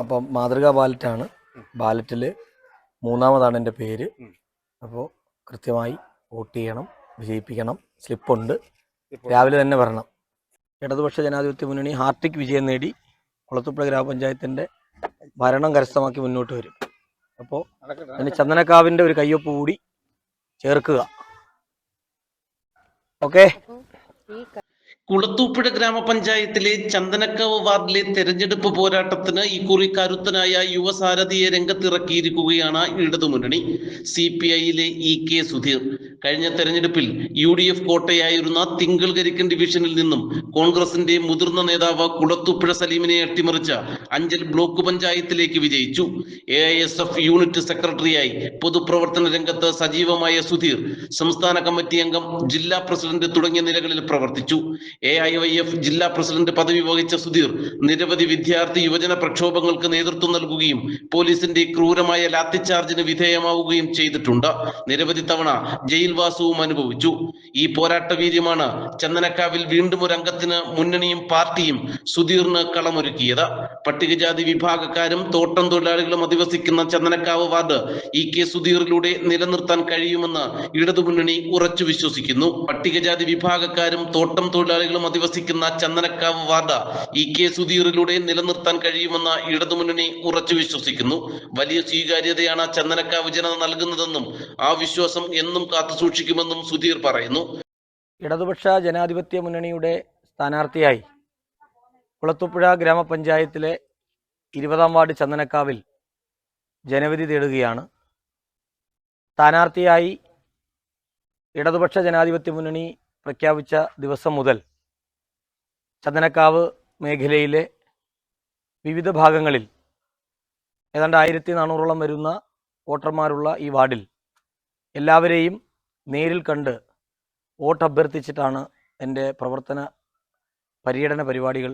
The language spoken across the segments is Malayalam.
അപ്പം മാതൃകാ ബാലറ്റാണ്. ബാലറ്റിൽ മൂന്നാമതാണ് എൻ്റെ പേര്. അപ്പോൾ കൃത്യമായി വോട്ട് ചെയ്യണം, വിജയിപ്പിക്കണം. സ്ലിപ്പുണ്ട്, രാവിലെ തന്നെ വരണം. ഇടതുപക്ഷ ജനാധിപത്യ മുന്നണി ഹാർട്ടിക് വിജയം നേടി കുളത്തൂപ്പുഴ ഗ്രാമപഞ്ചായത്തിൻ്റെ ഭരണം കരസ്ഥമാക്കി മുന്നോട്ട് വരും. അപ്പോൾ അതിന് ചന്ദനക്കാവിൻ്റെ ഒരു കയ്യൊപ്പ് കൂടി ചേർക്കുക. ഓക്കെ. കുളത്തൂപ്പുഴ ഗ്രാമപഞ്ചായത്തിലെ ചന്ദനക്കാവ് വാർഡിലെ തെരഞ്ഞെടുപ്പ് പോരാട്ടത്തിന് ഇക്കുറി കരുത്തനായ യുവസാരഥിയെ രംഗത്തിറക്കിയിരിക്കുകയാണ് ഇടതുമുന്നണി. CPIയിലെ EK സുധീർ കഴിഞ്ഞ തെരഞ്ഞെടുപ്പിൽ UDF കോട്ടയായിരുന്ന തിങ്കൾകരിക്കൻ ഡിവിഷനിൽ നിന്നും കോൺഗ്രസിന്റെ മുതിർന്ന നേതാവ് കുളത്തൂപ്പുഴ സലീമിനെ അട്ടിമറിച്ച് അഞ്ചൽ ബ്ലോക്ക് പഞ്ചായത്തിലേക്ക് വിജയിച്ചു. AISF യൂണിറ്റ് സെക്രട്ടറിയായി പൊതുപ്രവർത്തന രംഗത്ത് സജീവമായ സുധീർ സംസ്ഥാന കമ്മിറ്റി അംഗം, ജില്ലാ പ്രസിഡന്റ് തുടങ്ങിയ നിലകളിൽ പ്രവർത്തിച്ചു. AIYF ജില്ലാ പ്രസിഡന്റ് പദവി വഹിച്ച സുധീർ നിരവധി വിദ്യാർത്ഥി യുവജന പ്രക്ഷോഭങ്ങൾക്ക് നേതൃത്വം നൽകുകയും പോലീസിന്റെ ക്രൂരമായ ലാത്തിച്ചാർജിന് വിധേയമാവുകയും ചെയ്തിട്ടുണ്ട്. നിരവധി തവണ ജയിൽവാസവും അനുഭവിച്ചു. ഈ പോരാട്ട വീര്യമാണ് ചന്ദനക്കാവിൽ വീണ്ടും ഒരു അംഗത്തിന് മുന്നണിയും പാർട്ടിയും സുധീറിന് കളമൊരുക്കിയത്. പട്ടികജാതി വിഭാഗക്കാരും തോട്ടം തൊഴിലാളികളും അധിവസിക്കുന്ന ചന്ദനക്കാവ് വാർഡ് EK സുധീറിലൂടെ നിലനിർത്താൻ കഴിയുമെന്ന് ഇടതുമുന്നണി ഉറച്ചു വിശ്വസിക്കുന്നു. പട്ടികജാതി വിഭാഗക്കാരും തോട്ടം തൊഴിലാളികളും അധിവസിക്കുന്ന ചന്ദനക്കാവ് വാർഡ് EK സുധീറിലൂടെ നിലനിർത്താൻ കഴിയുമെന്ന് ഇടതുമുന്നണി ഉറച്ചു വിശ്വസിക്കുന്നു. വലിയ സ്വീകാര്യതയാണ് ചന്ദനക്കാവ് ജനത നൽകുന്നതെന്നും ആ വിശ്വാസം എന്നും കാത്തുസൂക്ഷിക്കുമെന്നും സുധീർ പറയുന്നു. ഇടതുപക്ഷ ജനാധിപത്യ മുന്നണിയുടെ സ്ഥാനാർത്ഥിയായി കുളത്തൂപ്പുഴ ഗ്രാമപഞ്ചായത്തിലെ 20-ാം വാർഡ് ചന്ദനക്കാവിൽ ജനവിധി തേടുകയാണ്. സ്ഥാനാർത്ഥിയായി ഇടതുപക്ഷ ജനാധിപത്യ മുന്നണി പ്രഖ്യാപിച്ച ദിവസം മുതൽ ചന്ദനക്കാവ് മേഖലയിലെ വിവിധ ഭാഗങ്ങളിൽ ഏതാണ്ട് 1400-ഓളം വരുന്ന വോട്ടർമാരുള്ള ഈ വാർഡിൽ എല്ലാവരെയും നേരിൽ കണ്ട് വോട്ട് അഭ്യർത്ഥിച്ചിട്ടാണ് എൻ്റെ പ്രവർത്തന പര്യടന പരിപാടികൾ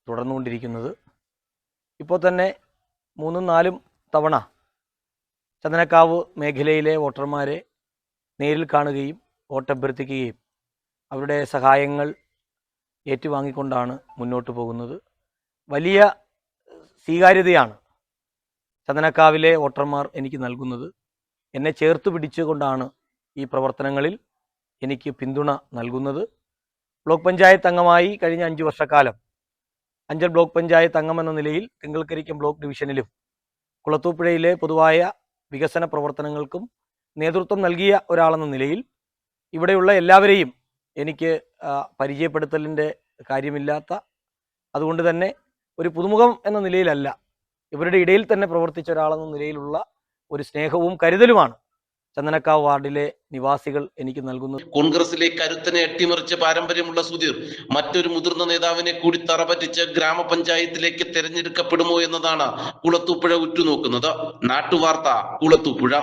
തുടർന്നുകൊണ്ടിരിക്കുന്നത്. ഇപ്പോൾ തന്നെ 3-4 തവണ ചന്ദനക്കാവ് മേഖലയിലെ വോട്ടർമാരെ നേരിൽ കാണുകയും വോട്ട് അഭ്യർത്ഥിക്കുകയും അവരുടെ സഹായങ്ങൾ ഏറ്റുവാങ്ങിക്കൊണ്ടാണ് മുന്നോട്ട് പോകുന്നത്. വലിയ സ്വീകാര്യതയാണ് ചന്ദനക്കാവിലെ വോട്ടർമാർ എനിക്ക് നൽകുന്നത്. എന്നെ ചേർത്ത് പിടിച്ചുകൊണ്ടാണ് ഈ പ്രവർത്തനങ്ങളിൽ എനിക്ക് പിന്തുണ നൽകുന്നത്. ബ്ലോക്ക് പഞ്ചായത്ത് അംഗമായി കഴിഞ്ഞ 5 വർഷക്കാലം അഞ്ചൽ ബ്ലോക്ക് പഞ്ചായത്ത് അംഗമെന്ന നിലയിൽ തിങ്കൾക്കരിക്കം ബ്ലോക്ക് ഡിവിഷനിലും കുളത്തൂപ്പുഴയിലെ പൊതുവായ വികസന പ്രവർത്തനങ്ങൾക്കും നേതൃത്വം നൽകിയ ഒരാളെന്ന നിലയിൽ ഇവിടെയുള്ള എല്ലാവരെയും എനിക്ക് പരിചയപ്പെടുത്തലിൻ്റെ കാര്യമില്ലാത്ത, അതുകൊണ്ട് തന്നെ ഒരു പുതുമുഖം എന്ന നിലയിലല്ല, ഇവരുടെ ഇടയിൽ തന്നെ പ്രവർത്തിച്ച ഒരാളെന്ന നിലയിലുള്ള ഒരു സ്നേഹവും കരുതലുമാണ് ചന്ദനക്കാവ് വാർഡിലെ നിവാസികൾ എനിക്ക് നൽകുന്നത്. കോൺഗ്രസിലെ കരുത്തനെ അട്ടിമറിച്ച പാരമ്പര്യമുള്ള സുധീർ മറ്റൊരു മുതിർന്ന നേതാവിനെ കൂടി തറപറ്റിച്ച് ഗ്രാമപഞ്ചായത്തിലേക്ക് തെരഞ്ഞെടുക്കപ്പെടുമോ എന്നതാണ് കുളത്തൂപ്പുഴ ഉറ്റുനോക്കുന്നത്. നാട്ടുവാർത്ത, കുളത്തൂപ്പുഴ.